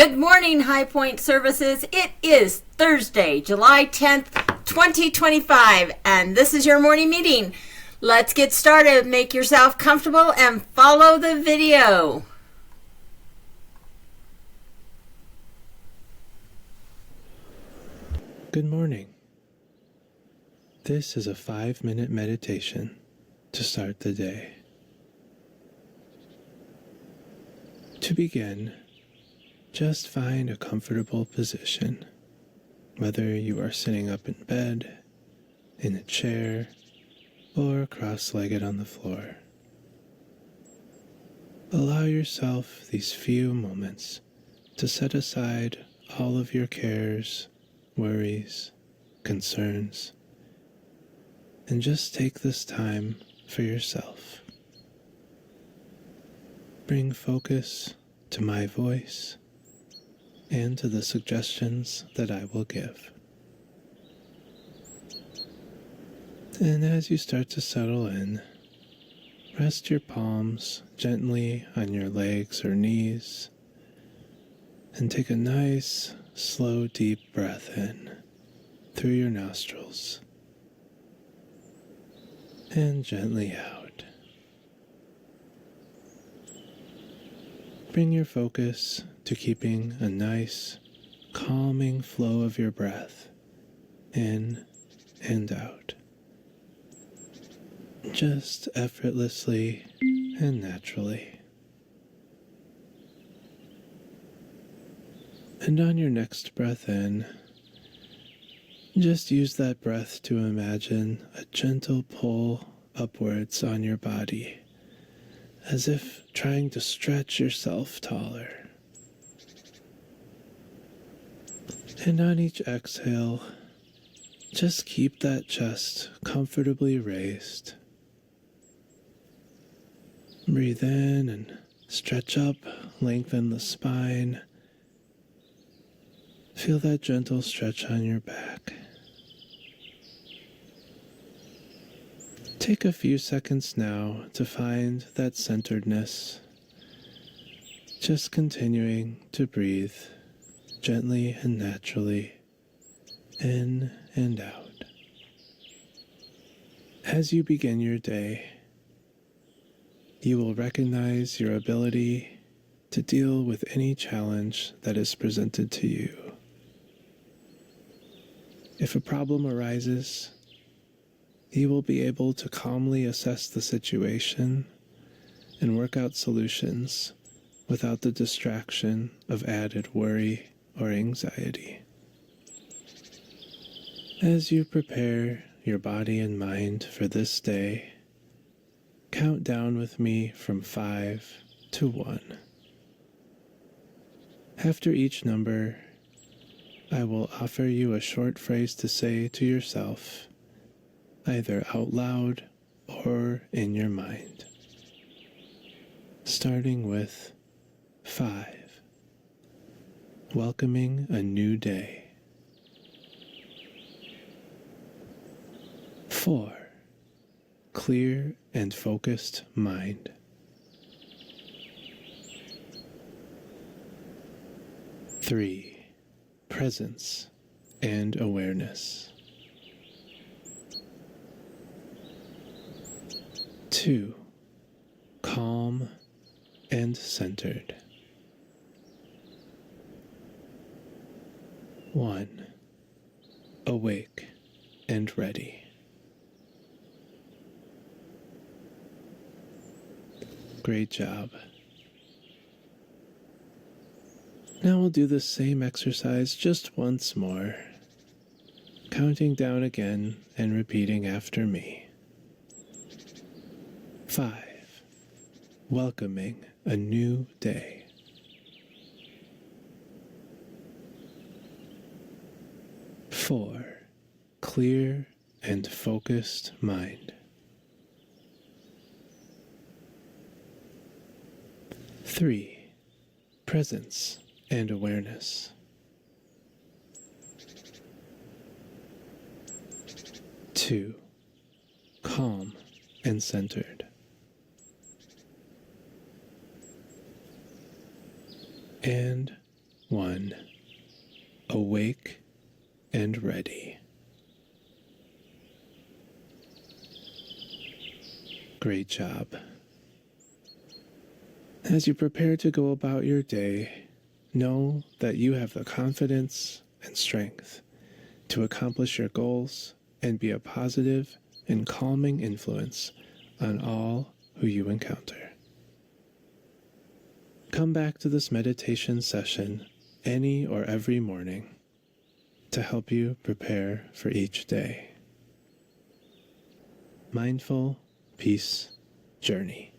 Good morning, HighPointe Services. It is Thursday, July 10th, 2025, and this is your morning meeting. Let's get started. Make yourself comfortable and follow the video. Good morning. This is a 5-minute meditation to start the day. To begin, just find a comfortable position, whether you are sitting up in bed, in a chair, or cross-legged on the floor. Allow yourself these few moments to set aside all of your cares, worries, concerns, and just take this time for yourself. Bring focus to my voice and to the suggestions that I will give. And as you start to settle in, rest your palms gently on your legs or knees and take a nice, slow, deep breath in through your nostrils and gently out. Bring your focus to keeping a nice, calming flow of your breath in and out, just effortlessly and naturally. And on your next breath in, just use that breath to imagine a gentle pull upwards on your body, as if trying to stretch yourself taller. And on each exhale, just keep that chest comfortably raised. Breathe in and stretch up, lengthen the spine. Feel that gentle stretch on your back. Take a few seconds now to find that centeredness, just continuing to breathe gently and naturally in and out. As you begin your day, you will recognize your ability to deal with any challenge that is presented to you. If a problem arises, you will be able to calmly assess the situation and work out solutions without the distraction of added worry or anxiety. As you prepare your body and mind for this day, count down with me from 5 to 1. After each number, I will offer you a short phrase to say to yourself, either out loud or in your mind. Starting with 5. Welcoming a new day. 4. Clear and focused mind. 3. Presence and awareness. 2. Calm and centered. 1. Awake and ready. Great job. Now we'll do the same exercise just once more, counting down again and repeating after me. 5. Welcoming a new day. 4. Clear and focused mind. 3. Presence and awareness. 2. Calm and centered. And 1. Awake and ready. Great job. As you prepare to go about your day, know that you have the confidence and strength to accomplish your goals and be a positive and calming influence on all who you encounter. Come back to this meditation session any or every morning to help you prepare for each day. Mindful Peace Journey.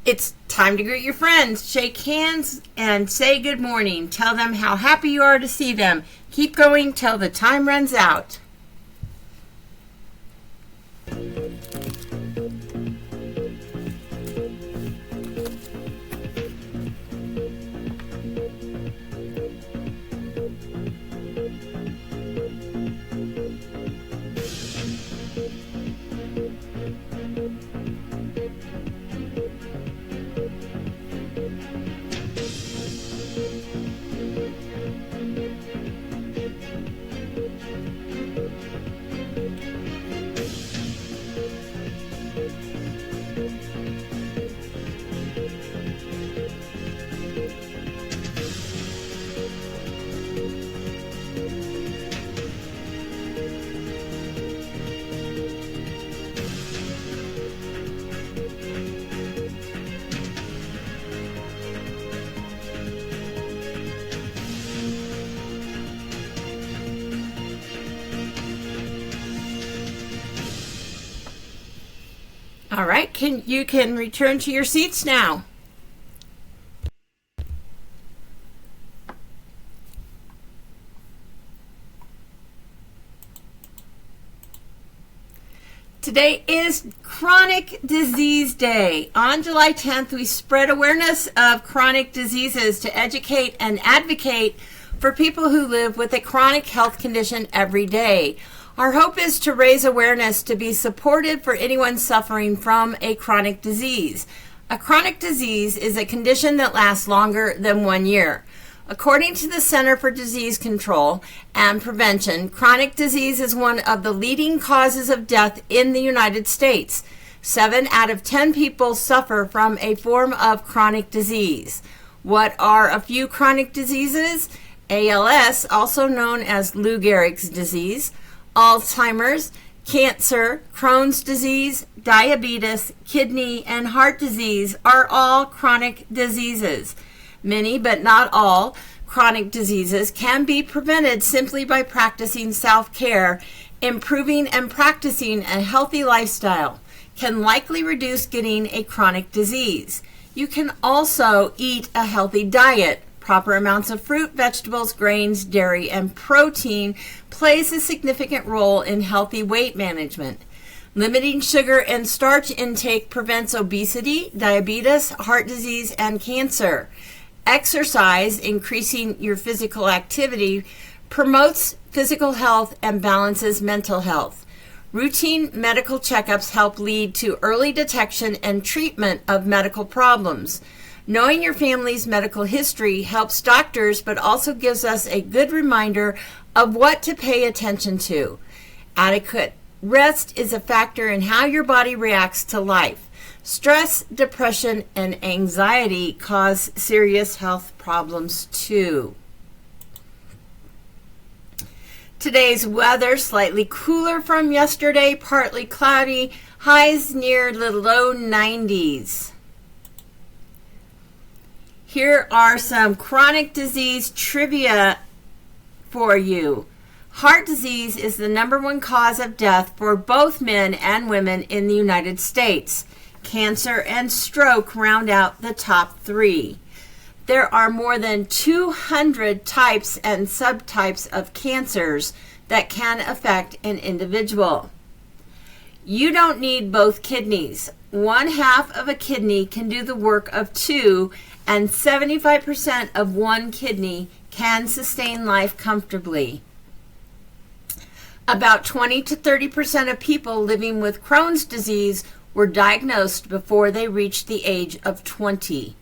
It's time to greet your friends. Shake hands and say good morning. Tell them how happy you are to see them. Keep going till the time runs out. All right, you can return to your seats now. Today is Chronic Disease Day. On July 10th, we spread awareness of chronic diseases to educate and advocate for people who live with a chronic health condition every day. Our hope is to raise awareness to be supportive for anyone suffering from a chronic disease. A chronic disease is a condition that lasts longer than 1 year. According to the Center for Disease Control and Prevention, chronic disease is one of the leading causes of death in the United States. 7 out of 10 people suffer from a form of chronic disease. What are a few chronic diseases? ALS, also known as Lou Gehrig's disease, Alzheimer's, cancer, Crohn's disease, diabetes, kidney, and heart disease are all chronic diseases. Many, but not all, chronic diseases can be prevented simply by practicing self-care. Improving and practicing a healthy lifestyle can likely reduce getting a chronic disease. You can also eat a healthy diet. Proper amounts of fruit, vegetables, grains, dairy, and protein plays a significant role in healthy weight management. Limiting sugar and starch intake prevents obesity, diabetes, heart disease, and cancer. Exercise, increasing your physical activity, promotes physical health and balances mental health. Routine medical checkups help lead to early detection and treatment of medical problems. Knowing your family's medical history helps doctors, but also gives us a good reminder of what to pay attention to. Adequate rest is a factor in how your body reacts to life. Stress, depression, and anxiety cause serious health problems too. Today's weather, slightly cooler from yesterday, partly cloudy, highs near the low 90s. Here are some chronic disease trivia for you. Heart disease is the #1 cause of death for both men and women in the United States. Cancer and stroke round out the top 3. There are more than 200 types and subtypes of cancers that can affect an individual. You don't need both kidneys. One half of a kidney can do the work of two, and 75% of one kidney can sustain life comfortably. About 20 to 30% of people living with Crohn's disease were diagnosed before they reached the age of 20.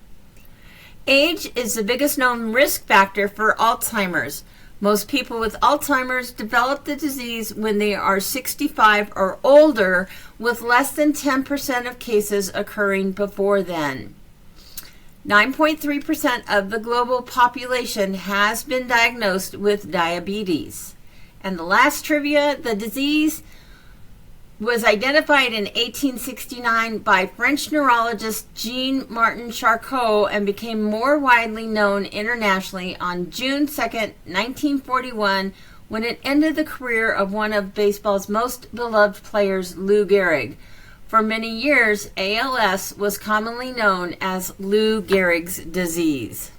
Age is the biggest known risk factor for Alzheimer's. Most people with Alzheimer's develop the disease when they are 65 or older, with less than 10% of cases occurring before then. 9.3% of the global population has been diagnosed with diabetes. And the last trivia, the disease was identified in 1869 by French neurologist Jean-Martin Charcot and became more widely known internationally on June 2, 1941, when it ended the career of one of baseball's most beloved players, Lou Gehrig. For many years, ALS was commonly known as Lou Gehrig's disease.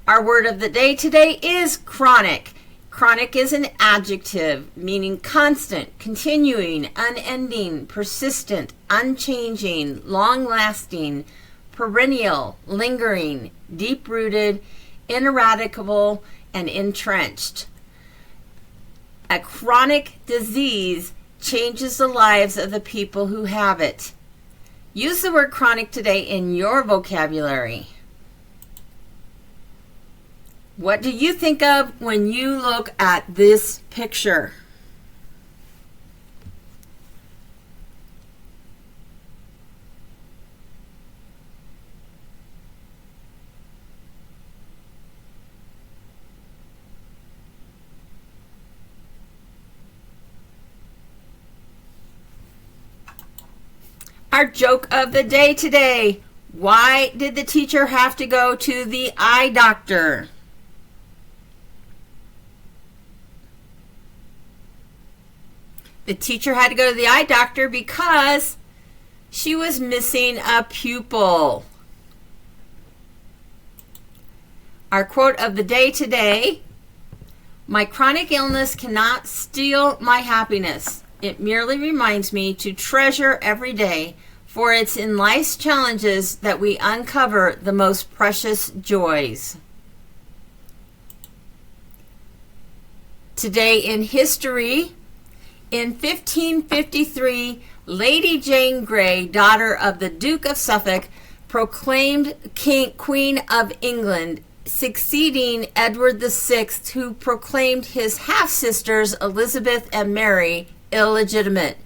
Our word of the day today is chronic. Chronic is an adjective meaning constant, continuing, unending, persistent, unchanging, long-lasting, perennial, lingering, deep-rooted, ineradicable, and entrenched. A chronic disease changes the lives of the people who have it. Use the word chronic today in your vocabulary. What do you think of when you look at this picture? Our joke of the day today. Why did the teacher have to go to the eye doctor? The teacher had to go to the eye doctor because she was missing a pupil. Our quote of the day today: my chronic illness cannot steal my happiness. It merely reminds me to treasure every day, for it's in life's challenges that we uncover the most precious joys. Today in history, in 1553, Lady Jane Grey, daughter of the Duke of Suffolk, proclaimed Queen of England, succeeding Edward VI, who proclaimed his half-sisters Elizabeth and Mary illegitimate.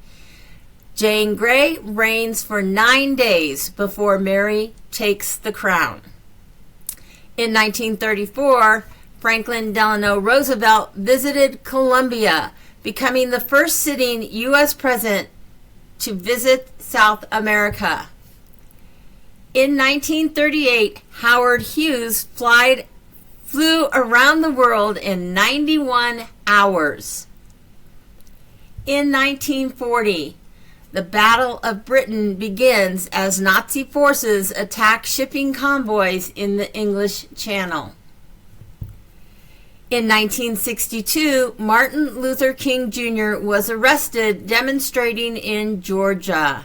Jane Grey reigns for 9 days before Mary takes the crown. In 1934, Franklin Delano Roosevelt visited Colombia, becoming the first sitting U.S. president to visit South America. In 1938, Howard Hughes flew around the world in 91 hours. In 1940, the Battle of Britain begins as Nazi forces attack shipping convoys in the English Channel. In 1962, Martin Luther King Jr. was arrested demonstrating in Georgia.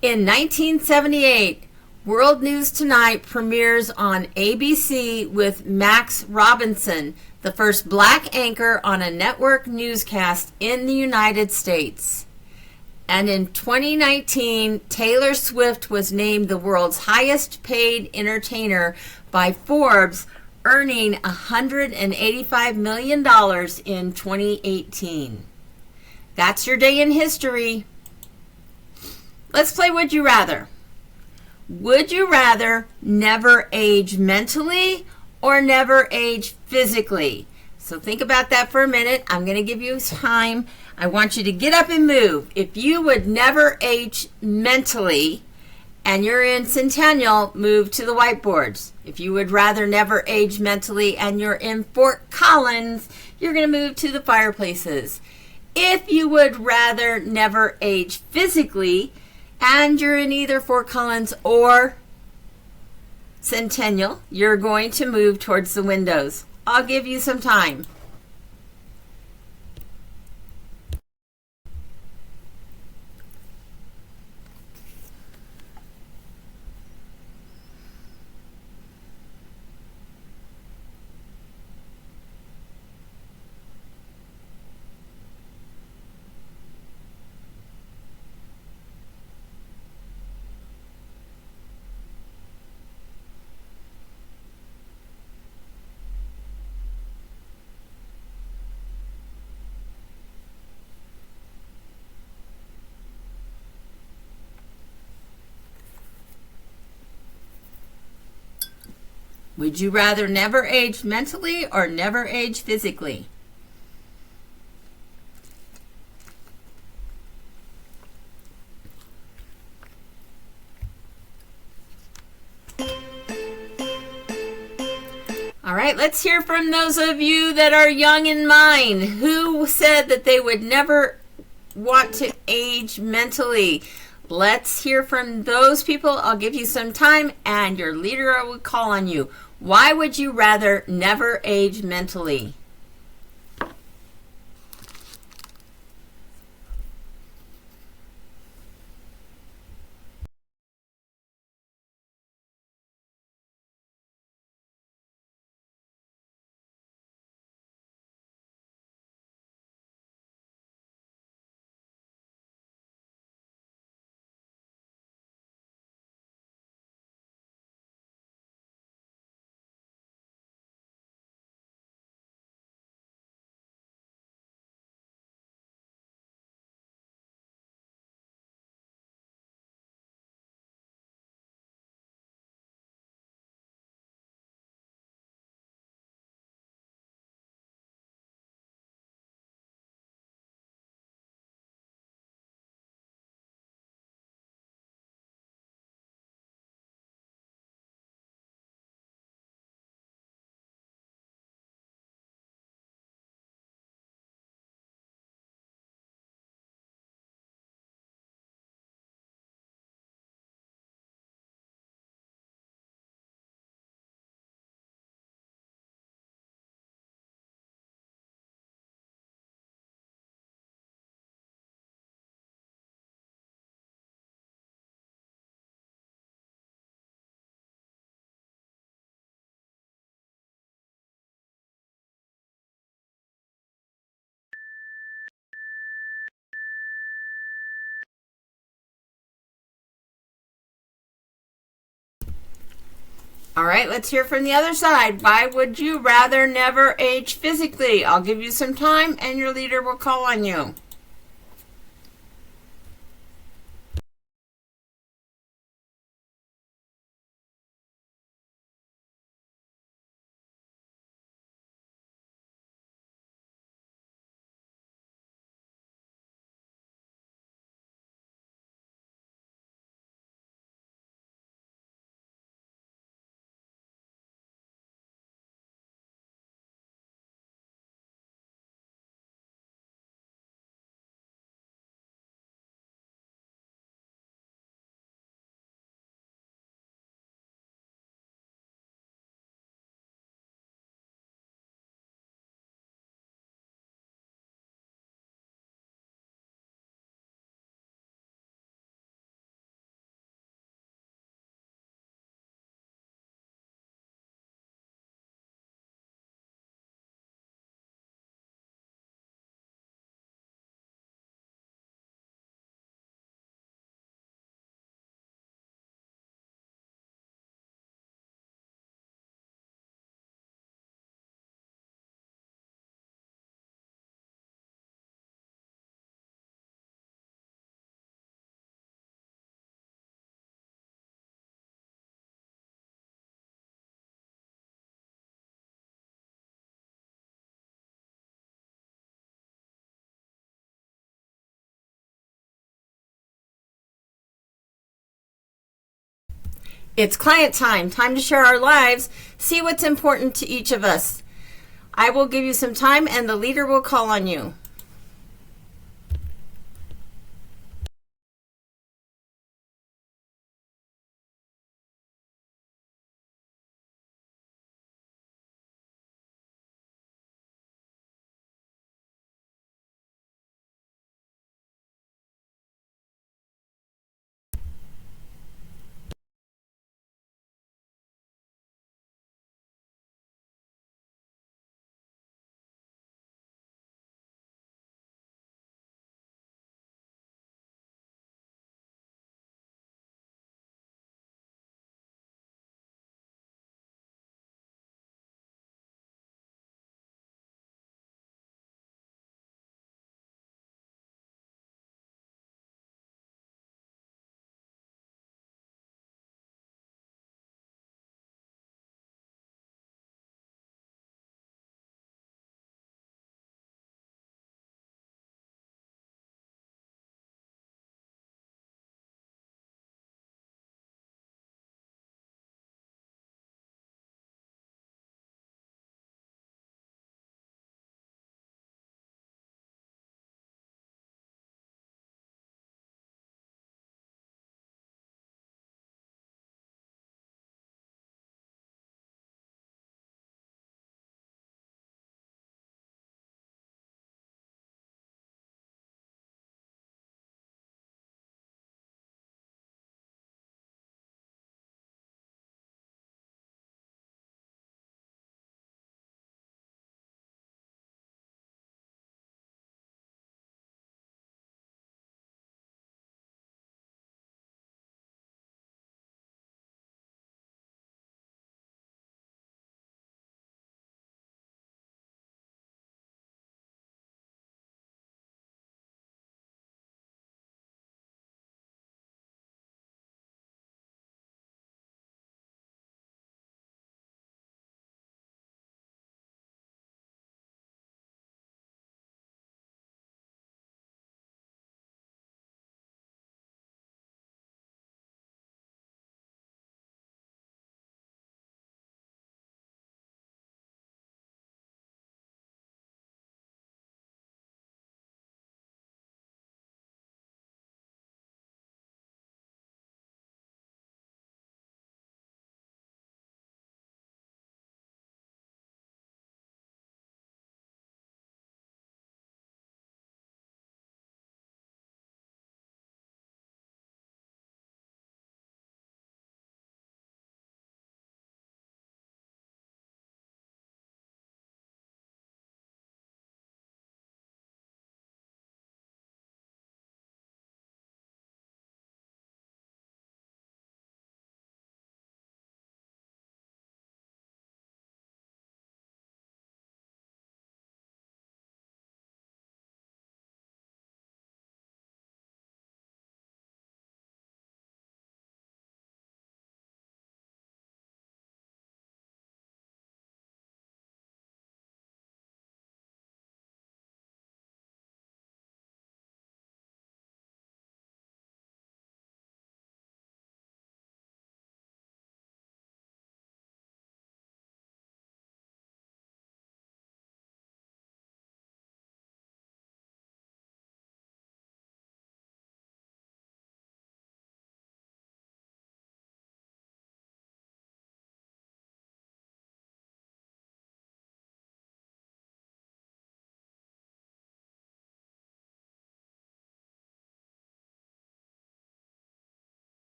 In 1978, World News Tonight premieres on ABC with Max Robinson, the first black anchor on a network newscast in the United States. And in 2019, Taylor Swift was named the world's highest paid entertainer by Forbes, earning $185 million in 2018. That's your day in history. Let's play Would You Rather. Would you rather never age mentally or never age physically? So think about that for a minute. I'm going to give you time. I want you to get up and move. If you would never age mentally and you're in Centennial, move to the whiteboards. If you would rather never age mentally and you're in Fort Collins, you're going to move to the fireplaces. If you would rather never age physically and you're in either Fort Collins or Centennial, you're going to move towards the windows. I'll give you some time. Would you rather never age mentally or never age physically? All right, let's hear from those of you that are young in mind. Who said that they would never want to age mentally? Let's hear from those people. I'll give you some time and your leader will call on you. Why would you rather never age mentally? All right, let's hear from the other side. Why would you rather never age physically? I'll give you some time and your leader will call on you. It's client time. Time to share our lives. See what's important to each of us. I will give you some time and the leader will call on you.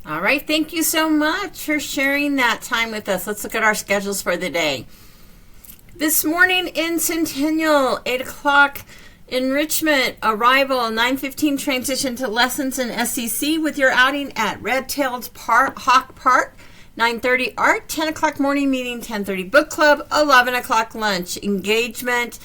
All right, thank you so much for sharing that time with us. Let's look at our schedules for the day. This morning in Centennial, 8 o'clock, Enrichment, arrival, 9:15 transition to lessons in SCC with your outing at Red-Tailed Hawk Park, 9:30 art, 10 o'clock morning meeting, 10:30 book club, 11 o'clock lunch, engagement,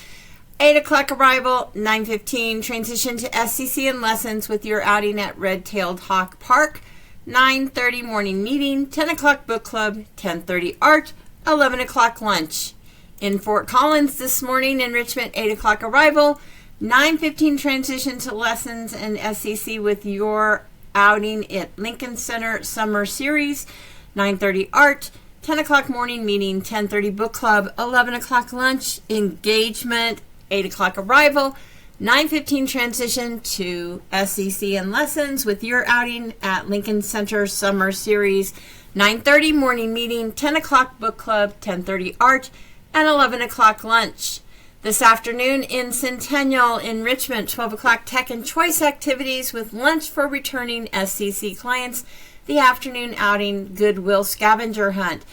8 o'clock arrival, 9:15 transition to SCC and lessons with your outing at Red-Tailed Hawk Park, 9:30 morning meeting, 10 o'clock book club, 10:30 art, 11 o'clock lunch. In Fort Collins this morning, Enrichment, 8 o'clock arrival, 9:15 transition to lessons and SCC with your outing at Lincoln Center Summer Series, 9:30 art, 10 o'clock morning meeting, 10:30 book club, 11 o'clock lunch, engagement, 8 o'clock arrival, 9:15 transition to SCC and lessons with your outing at Lincoln Center Summer Series, 9:30 morning meeting, 10 o'clock book club, 10:30 art, and 11 o'clock lunch. This afternoon in Centennial, Enrichment, 12 o'clock tech and choice activities with lunch for returning SCC clients. The afternoon outing, Goodwill scavenger hunt.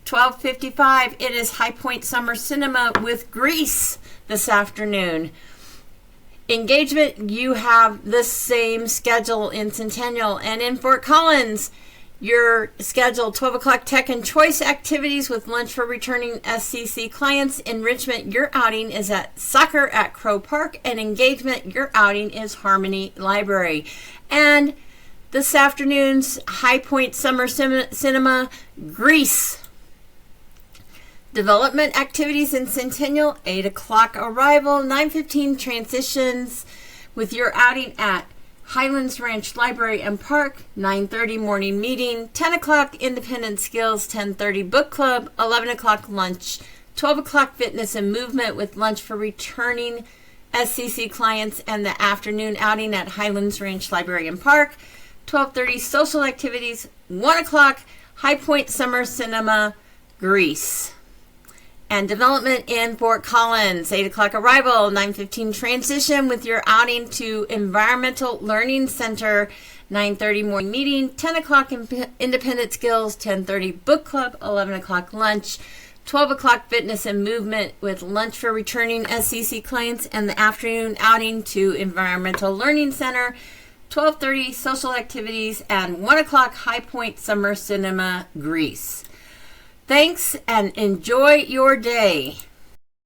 12:55, it is HighPointe Summer Cinema with Grease this afternoon. Engagement, you have the same schedule in Centennial. And in Fort Collins, your schedule, 12 o'clock tech and choice activities with lunch for returning SCC clients. Enrichment, your outing is at soccer at Crow Park, and engagement, your outing is Harmony Library. And this afternoon's HighPointe Summer Cinema, Grease. Development activities in Centennial, 8 o'clock arrival, 9:15 transitions with your outing at Highlands Ranch Library and Park, 9:30 morning meeting, 10 o'clock Independent Skills, 10:30 book club, 11 o'clock lunch, 12 o'clock fitness and movement with lunch for returning SCC clients, and the afternoon outing at Highlands Ranch Library and Park, 12:30 social activities, 1 o'clock HighPointe Summer Cinema, Grease. And development in Fort Collins, 8 o'clock arrival, 9:15 transition with your outing to Environmental Learning Center, 9:30 morning meeting, 10 o'clock Independent Skills, 10:30 book club, 11 o'clock lunch, 12 o'clock fitness and movement with lunch for returning SCC clients, and the afternoon outing to Environmental Learning Center, 12:30 social activities, and 1 o'clock HighPointe Summer Cinema, Grease. Thanks and enjoy your day.